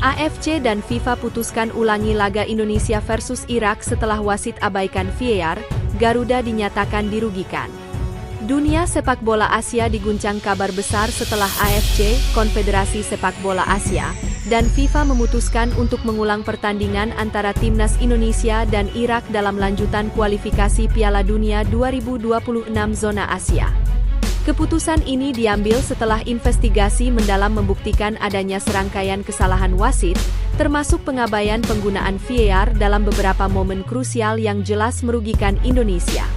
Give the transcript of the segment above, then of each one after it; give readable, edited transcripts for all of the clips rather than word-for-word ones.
AFC dan FIFA putuskan ulangi laga Indonesia versus Irak setelah wasit abaikan VAR, Garuda dinyatakan dirugikan. Dunia sepak bola Asia diguncang kabar besar setelah AFC, Konfederasi Sepak Bola Asia, dan FIFA memutuskan untuk mengulang pertandingan antara Timnas Indonesia dan Irak dalam lanjutan kualifikasi Piala Dunia 2026 zona Asia. Keputusan ini diambil setelah investigasi mendalam membuktikan adanya serangkaian kesalahan wasit, termasuk pengabaian penggunaan VAR dalam beberapa momen krusial yang jelas merugikan Indonesia.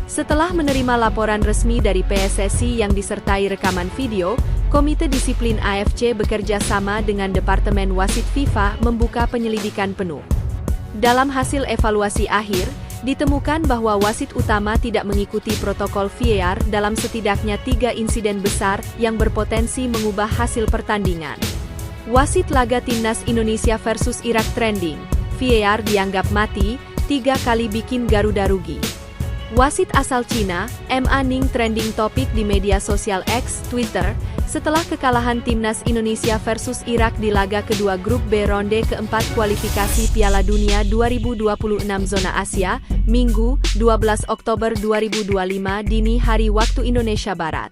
Setelah menerima laporan resmi dari PSSI yang disertai rekaman video, Komite Disiplin AFC bekerja sama dengan Departemen Wasit FIFA membuka penyelidikan penuh. Dalam hasil evaluasi akhir, ditemukan bahwa wasit utama tidak mengikuti protokol VAR dalam setidaknya 3 insiden besar yang berpotensi mengubah hasil pertandingan. Wasit laga Timnas Indonesia versus Irak trending, VAR dianggap mati, 3 kali bikin Garuda rugi. Wasit asal Cina, Ma Ning trending topik di media sosial X, Twitter, setelah kekalahan Timnas Indonesia versus Irak di laga kedua grup B ronde keempat kualifikasi Piala Dunia 2026 zona Asia, Minggu, 12 Oktober 2025 dini hari waktu Indonesia Barat.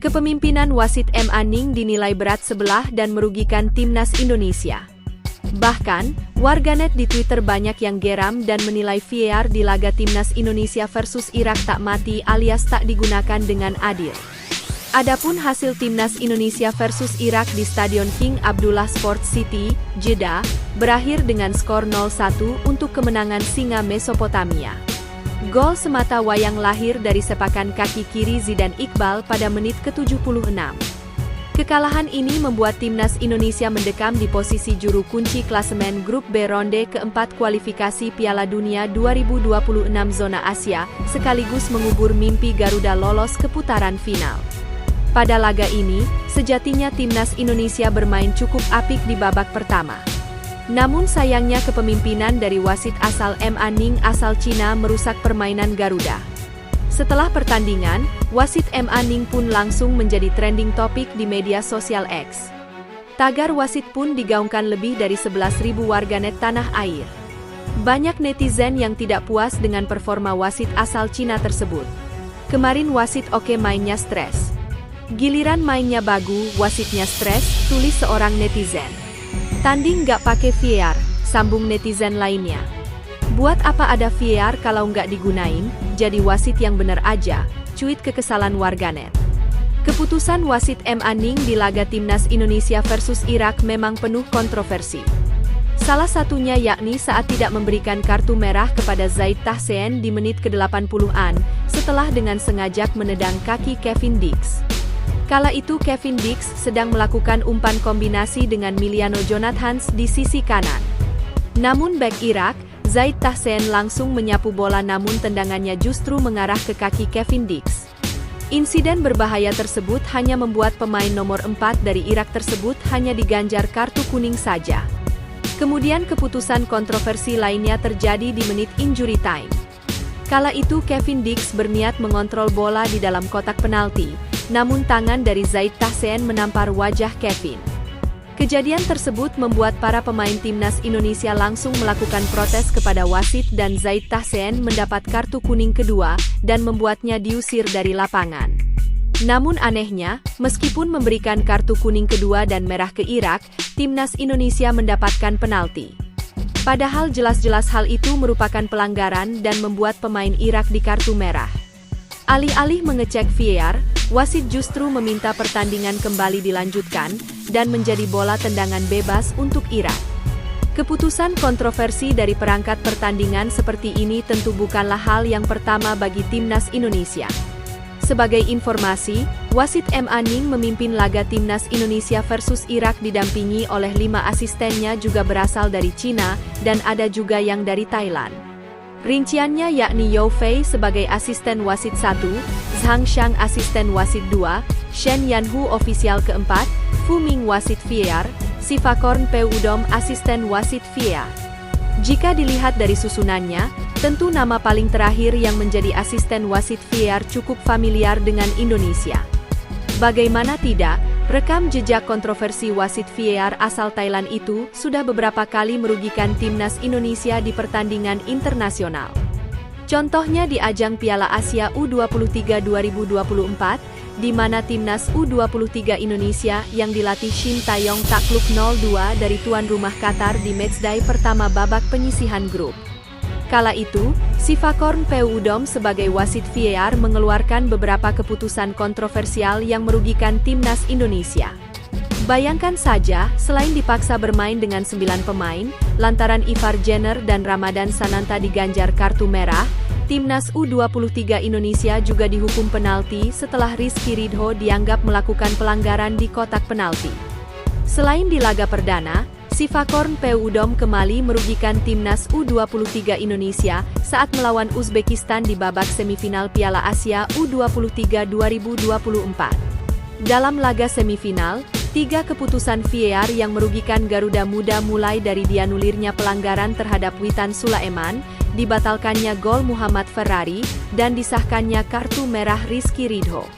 Kepemimpinan wasit Ma Ning dinilai berat sebelah dan merugikan Timnas Indonesia. Bahkan, warganet di Twitter banyak yang geram dan menilai VAR di laga Timnas Indonesia versus Irak tak mati alias tak digunakan dengan adil. Adapun hasil Timnas Indonesia versus Irak di Stadion King Abdullah Sports City, Jeddah, berakhir dengan skor 0-1 untuk kemenangan Singa Mesopotamia. Gol semata wayang lahir dari sepakan kaki kiri Zidane Iqbal pada menit ke-76. Kekalahan ini membuat Timnas Indonesia mendekam di posisi juru kunci klasemen grup B ronde keempat kualifikasi Piala Dunia 2026 zona Asia, sekaligus mengubur mimpi Garuda lolos ke putaran final. Pada laga ini, sejatinya Timnas Indonesia bermain cukup apik di babak pertama. Namun sayangnya kepemimpinan dari wasit asal Ma Ning asal Cina merusak permainan Garuda. Setelah pertandingan, wasit Ma Ning pun langsung menjadi trending topik di media sosial X. Tagar wasit pun digaungkan lebih dari 11.000 warganet tanah air. Banyak netizen yang tidak puas dengan performa wasit asal Cina tersebut. Kemarin wasit oke mainnya stres. Giliran mainnya bagu, wasitnya stres, tulis seorang netizen. Tanding nggak pakai VAR, sambung netizen lainnya. Buat apa ada VAR kalau nggak digunain, jadi wasit yang bener aja, cuit kekesalan warganet. Keputusan wasit Ma Ning di laga Timnas Indonesia versus Irak memang penuh kontroversi. Salah satunya yakni saat tidak memberikan kartu merah kepada Zaid Tahsen di menit ke-80-an, setelah dengan sengaja menendang kaki Kevin Dix. Kala itu Kevin Dix sedang melakukan umpan kombinasi dengan Miliano Jonathans di sisi kanan. Namun bek Irak, Zaid Tahsen langsung menyapu bola namun tendangannya justru mengarah ke kaki Kevin Dix. Insiden berbahaya tersebut hanya membuat pemain nomor 4 dari Irak tersebut hanya diganjar kartu kuning saja. Kemudian keputusan kontroversi lainnya terjadi di menit injury time. Kala itu Kevin Dix berniat mengontrol bola di dalam kotak penalti, namun tangan dari Zaid Tahsen menampar wajah Kevin. Kejadian tersebut membuat para pemain Timnas Indonesia langsung melakukan protes kepada wasit dan Zaid Tahsen mendapat kartu kuning kedua dan membuatnya diusir dari lapangan. Namun anehnya, meskipun memberikan kartu kuning kedua dan merah ke Irak, Timnas Indonesia mendapatkan penalti. Padahal jelas-jelas hal itu merupakan pelanggaran dan membuat pemain Irak di kartu merah. Alih-alih mengecek VAR, wasit justru meminta pertandingan kembali dilanjutkan, dan menjadi bola tendangan bebas untuk Irak. Keputusan kontroversi dari perangkat pertandingan seperti ini tentu bukanlah hal yang pertama bagi Timnas Indonesia. Sebagai informasi, wasit Ma Ning memimpin laga Timnas Indonesia versus Irak didampingi oleh 5 asistennya juga berasal dari Cina, dan ada juga yang dari Thailand. Rinciannya yakni Yao Fei sebagai asisten wasit 1, Zhang Xiang asisten wasit 2, Shen Yanhu ofisial keempat, Fu Ming wasit VAR, Sivakorn Peudom asisten wasit VAR. Jika dilihat dari susunannya, tentu nama paling terakhir yang menjadi asisten wasit VAR cukup familiar dengan Indonesia. Bagaimana tidak, Rekam jejak kontroversi wasit VAR asal Thailand itu sudah beberapa kali merugikan timnas Indonesia di pertandingan internasional. Contohnya di ajang Piala Asia U23 2024, di mana timnas U23 Indonesia yang dilatih Shin Taeyong takluk 0-2 dari tuan rumah Qatar di matchday pertama babak penyisihan grup. Kala itu, Sivakorn Peudom sebagai wasit VAR mengeluarkan beberapa keputusan kontroversial yang merugikan timnas Indonesia. Bayangkan saja, selain dipaksa bermain dengan 9 pemain, lantaran Ivar Jenner dan Ramadan Sananta diganjar kartu merah, timnas U23 Indonesia juga dihukum penalti setelah Rizky Ridho dianggap melakukan pelanggaran di kotak penalti. Selain di laga perdana, Sivakorn Peudom kembali merugikan timnas U23 Indonesia saat melawan Uzbekistan di babak semifinal Piala Asia U23 2024. Dalam laga semifinal, 3 keputusan VAR yang merugikan Garuda Muda mulai dari dianulirnya pelanggaran terhadap Witan Sulaiman, dibatalkannya gol Muhammad Ferrari, dan disahkannya kartu merah Rizky Ridho.